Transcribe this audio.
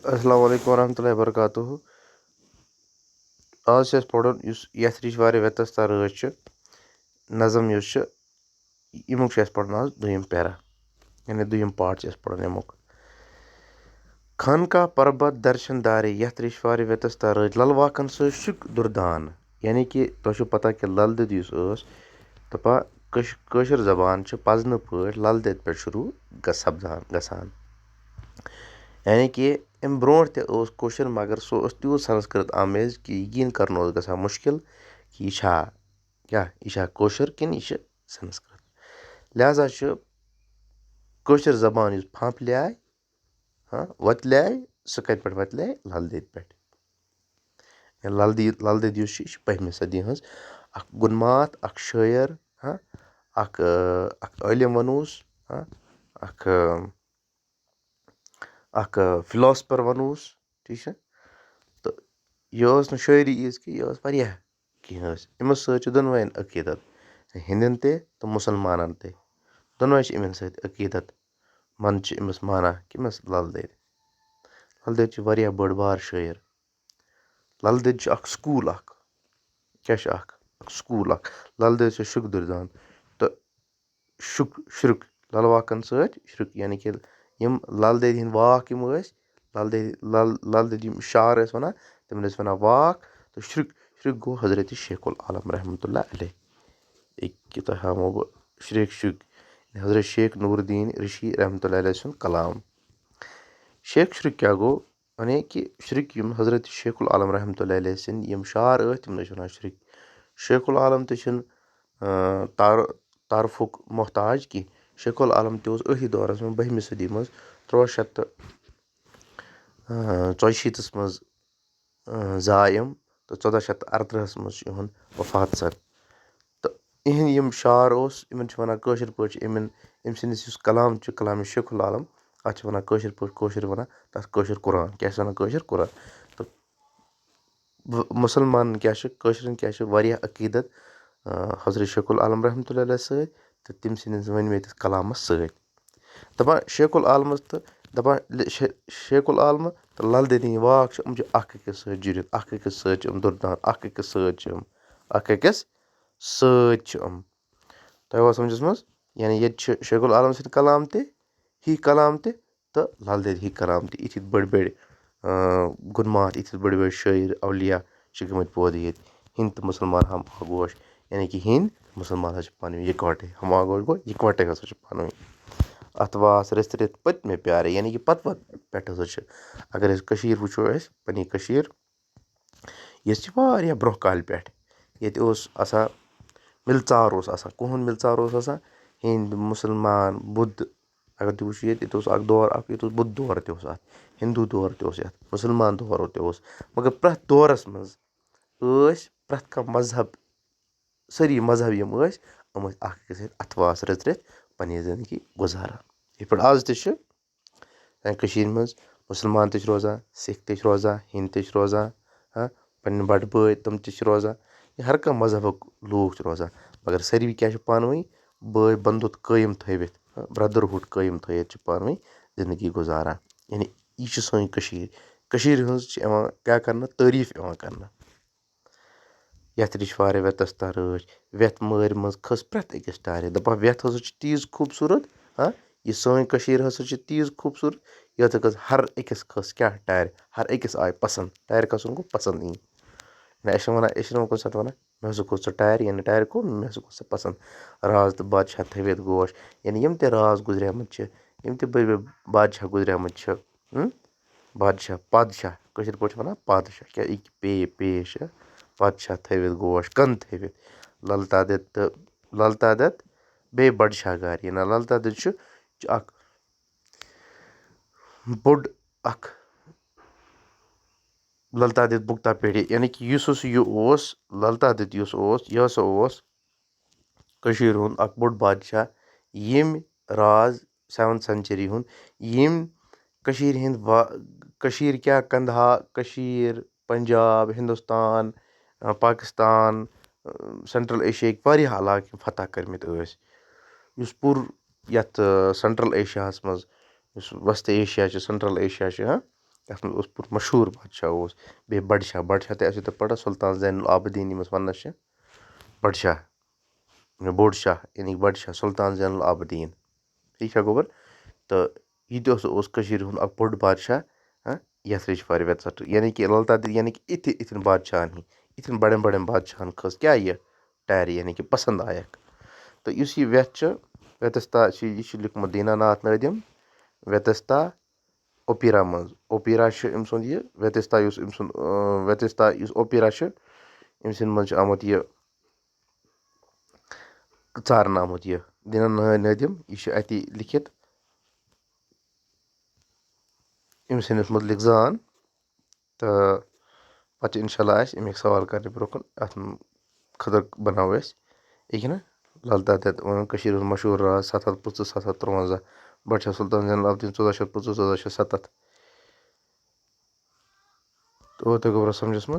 السلام علیکم ورحمتہ اللہ وبرکاتہ. آز چھِ أسۍ پرُن یُس یَتھ رِچ ویتَس تہٕ رٲژ چھِ نظم یُس چھِ ییٚمیُک چھِ اَسہِ پرُن آز دوٚیِم پیرا یعنی دوٚیِم پاٹ چھِ اَسہِ پرُن اَمیُک. خانقاہ پربت درشن دارے یَتھ رِچ ویتَس تہٕ رٲژ للواکن سۭتۍ شُک دُردان. یعنی کہِ تۄہہِ چھُو پتہ کہِ لل دٮ۪د یُس ٲس دَپان کٲشِر زبان چھِ پزنہٕ پٲٹھۍ لل دٮ۪د پٮ۪ٹھ شروٗع گژھان. یعنی کہِ اَمہِ برونٛٹھ تہِ اوس کٲشُر مگر سُہ اوس تیوٗت سنسکرت آمیز کہِ یقیٖن کرُن اوس گژھان مُشکِل کہِ یہِ چھا کٲشُر کِنہٕ یہِ چھِ سنسکرت. لہٰذا چھُ کٲشِر زبان یُس پھمپھلیے وۄتلے سُہ کتہِ پٮ۪ٹھ وۄتلے لل دٮ۪دِ پٮ۪ٹھ. لل دٮ۪د یُس چھِ یہِ چھِ بٔہمہِ صدی ہٕنٛز اکھ گُنمات اکھ شٲعر اکھ عٲلِم ونوس اکھ فِلاسفر ونوس. ٹھیٖک چھا تہٕ یہِ ٲس نہٕ شٲعری ییٖژ کہِ یہِ ٲس واریاہ کینٛہہ ٲسۍ أمِس سۭتۍ چھِ دۄنوَیَن عقیٖدت ہِندٮ۪ن تہِ تہٕ مُسلمانن تہِ دۄنوَے چھِ أمِس سۭتۍ عقیٖدت منٛد چھِ أمِس مانان کٔمِس لل دٮ۪د چھِ واریاہ بٔڑ بار شٲعر. لل دٮ۪د چھُ اکھ سکوٗل کیاہ چھُ اکھ سکوٗل لل دٮ۪د چھُ شُک دُردان تہٕ شُرک للواکن سۭتۍ شُرک یعنی کہِ یِم لل دٮ۪دِ ہِنٛدۍ واکھ یِم ٲسۍ لل دٮ۪د یِم شعر ٲسۍ وَنان تِمن ٲسۍ وَنان واکھ تہٕ شُرک گوٚو حضرتِ شیخ العالم رحمتہ اللہ علیہ. ییٚکیٛاہ تۄہہِ ہاوو بہٕ شُرک حضرت شیخ نوٗر الدیٖن رِشی رحمتہ اللہ علیہ سُنٛد کلام. شُرک کیٛاہ گوٚو یعنی کہِ شُرک یِم حضرت شیخ العالم رحمتہ اللہ علیہ سٕنٛدۍ یِم شعر ٲسۍ تِمن ٲسۍ وَنان شُرک. شیخ العالم تہِ چھِنہٕ تعارفُک محتاج کینٛہہ. شیخ العالم تہِ اوس أتھی دورس منٛز بٔہمہِ صدی منٛز 1324 منٛز زاے یِم تہٕ 1438 منٛز چھُ یِہُنٛد وفات سَر. تہٕ یِہِنٛدۍ یِم شعر اوس یِمن چھِ وَنان کٲشِر پٲٹھۍ چھِ أمۍ سٕنٛدِس یُس کلام چھُ کلامِ شیخ العالم اَتھ چھِ وَنان کٲشِر پٲٹھۍ کٲشِر وَنان تَتھ کٲشُر قرآن کیٛاہ چھِ وَنان کٲشِر قرآن. تہٕ مُسلمانن کیٛاہ چھُ کٲشرٮ۪ن کیٛاہ چھُ واریاہ عقیٖدت حضرت شیخ العالم رحمتہ اللہ علیہ سۭتۍ تہٕ تٔمۍ سٕنٛدِس ؤنمٕتِس کلامس سۭتۍ. دَپان شیخ العالمس تہٕ شیخ العالمہٕ تہٕ لل دٮ۪دِ ہِنٛدۍ واکھ چھِ یِم چھِ اکھ أکِس سۭتۍ جُڑِتھ اکھ أکِس سۭتۍ چھِ یِم دُردان اکھ أکِس سۭتۍ چھِ یِم. تۄہہِ آوا سمجھس منٛز یعنی ییٚتہِ چھِ شیخ العالم سٕنٛدۍ کلام تہِ تہٕ لل دٮ۪دِ ہِنٛدۍ کلام تہِ یِتھۍ بٔڑۍ بٔڑۍ گُنمات یِتھۍ بٔڑۍ بٔڑۍ شٲعر اولیا چھِ گٔمٕتۍ پٲدٕ ییٚتہِ. ہِنٛدۍ تہٕ مُسلمان ہم آگوش یعنی کہِ ہِنٛدۍ مُسلمان ہسا چھِ پانہٕ ؤنۍ یِکوَٹَے ہم آگوش گوٚو یِکوَٹَے ہسا چھِ پانہٕ ؤنۍ. اَتھ واس رٔژھۍ پٔتمہِ پیارے یعنی کہِ پتہٕ پٮ۪ٹھ ہسا چھِ اگر أسۍ کٔشیٖر وٕچھو أسۍ پنٛنی کٔشیٖر یہِ چھِ واریاہ برونٛہہ کالہِ پٮ۪ٹھ ییٚتہِ اوس آسان مِلژار اوس آسان کُہُنٛد مِلژار اوس آسان ہِنٛدۍ مُسلمان بُدھ اگر تُہۍ وٕچھِو ییٚتہِ اوس اکھ دور ییٚتہِ اوس بُدھ دور تہِ اوس اَتھ ہِندوٗ دور تہِ اوس یَتھ مُسلمان دور تہِ اوس مگر پرٛٮ۪تھ دورس منٛز ٲسۍ پرٛٮ۪تھ کانٛہہ مذہب سٲری مذہب یِم ٲسۍ یِم ٲسۍ اکھ أکِس سۭتۍ اَتھواس رٔژھۍ پنٕنہِ زندگی گُزاران. یِتھ پٲٹھۍ آز تہِ چھِ سانہِ کٔشیٖرِ منٛز مُسلمان تہِ چھِ روزان سِکھ تہِ چھِ روزان ہِنٛدۍ تہِ چھِ روزان پنٕنۍ بَٹہٕ بٲے تِم تہِ چھِ روزان یا ہر کانٛہہ مذہبُک لوٗکھ چھِ روزان مگر سٲری کیٛاہ چھِ پانہٕ ؤنۍ بٲے بنٛدُت قٲیِم تھٲوِتھ برٛدَرہُڈ قٲیِم تھٲوِتھ چھِ پانہٕ ؤنۍ زندگی گُزاران. یعنی یہِ چھِ سٲنۍ کٔشیٖرِ ہٕنٛز چھِ یِوان کیٛاہ کرنہٕ تعٲریٖف یِوان کرنہٕ. یَتھ رِچ ویتَس تہٕ رٲژ وٮ۪تھ مٲرۍ منٛز کھٔژ پرٛٮ۪تھ أکِس ٹارِ. دَپان وٮ۪تھ ہسا چھِ تیٖژ خوٗبصوٗرت یہِ سٲنۍ کٔشیٖر ہسا چھِ تیٖژ خوٗبصوٗرت یَتھ کھٔژ ہر أکِس کھٔژ کیٛاہ ٹارِ ہر أکِس آے پسنٛد ٹارِ کھسُن گوٚو پسنٛد یِنۍ. أسۍ چھِ وَنان کُنہِ ساتہٕ وَنان مےٚ ہسا کھوٚت سُہ ٹارِ یعنی ٹارِ کھوٚت مےٚ ہسا کھوٚت سُہ پسنٛد راز تہٕ بادشاہ تھٲوِتھ گوش. یعنی یِم تہِ راز گُزریمٕتۍ چھِ یِم تہِ بٔڑۍ بٔڑۍ بادشاہ گُزریمٕتۍ چھِ پادشاہ کٲشِر پٲٹھۍ چھِ وَنان پادشاہ کیٛاہ یہِ کہِ پیش پادشاہ تھٲوِتھ گوش کَن تھٲوِتھ للتا دٮ۪د بیٚیہِ بَڈشاہ گار یعنی للتا دٮ۪د چھُ اکھ بوٚڑ اکھ للتا دٮ۪د بُگتا پیڑے یعنی کہِ یُس ہسا یہِ اوس للتا دٮ۪د یُس اوس یہِ ہسا اوس کٔشیٖرِ ہُنٛد اکھ بوٚڑ بادشاہ ییٚمۍ راز 7th سٮ۪نچُری ہُنٛد ییٚمۍ کٔشیٖر کیٛاہ کندھا کٔشیٖر پنجاب ہِندُستان پاکِستان سٮ۪نٹرل ایشیاہٕکۍ واریاہ علاقہٕ یِم فتح کٔرمٕتۍ ٲسۍ. یُس پوٗرٕ یَتھ سٮ۪نٹرل ایشیاہَس منٛز یُس وسطی ایشیا چھِ سٮ۪نٹرل ایشیا چھِ یَتھ منٛز اوس پوٚت مشہوٗر بادشاہ اوس بیٚیہِ بَڈشاہ تہِ ٲسِو تُہۍ پَران سُلطان زینُ العابدیٖن ییٚمِس وَنان چھِ بَڈشاہ بوٚڈ شاہ یعنی بَڈشاہ سُلطان زینُ العابدیٖن ٹھیٖک چھا گوٚبُر تہٕ یہِ تہِ اوس کٔشیٖرِ ہُنٛد اَکھ بوٚڈ بادشاہ یَتھ ریٚچھۍ وارِ وٮ۪ژَٹ یعنی کہِ لل دٮ۪د یعنی کہِ اِتھٮ۪ن بادشاہَن ہِنٛدۍ اِتھٮ۪ن بَڑٮ۪ن بَڑٮ۪ن بادشاہَن کھٔژ کیٛاہ یہِ ٹارِ یعنی کہِ پَسنٛد آیَکھ تہٕ یُس یہِ وٮ۪تھ چھُ وٮ۪تَستا چھِ یہِ چھُ لیوٗکھمُت دینا ناتھ نٲدِم وٮ۪تَستا اوپیرا منٛز اوپیرا چھُ أمۍ سُنٛد یہِ وٮ۪تِستا یُس أمۍ سُنٛد وٮ۪تِستا یُس اوپیرا چھُ أمۍ سٕنٛدِ منٛز چھُ آمُت یہِ ژارنہٕ آمُت یہِ دینا نٲدِم یہِ چھُ اَتی لیکھِتھ أمۍ سٕنٛدِس مُتعلِق زان تہٕ پَتہٕ چھِ اِنشاء اللہ اَسہِ اَمِکۍ سوال کَرنہٕ برونٛہہ کُن اَتھ خٲطرٕ بَناوو أسۍ ییٚکیٛاہ نہ لل دٮ۪د وَنان کٔشیٖرِ ہُنٛد مشہوٗر راز 750 753 بَڈشاہ سُلطان زینُ العابدیٖن 1450 1470 تہٕ تۄہہِ گوٚبرا سَمجھَس منٛز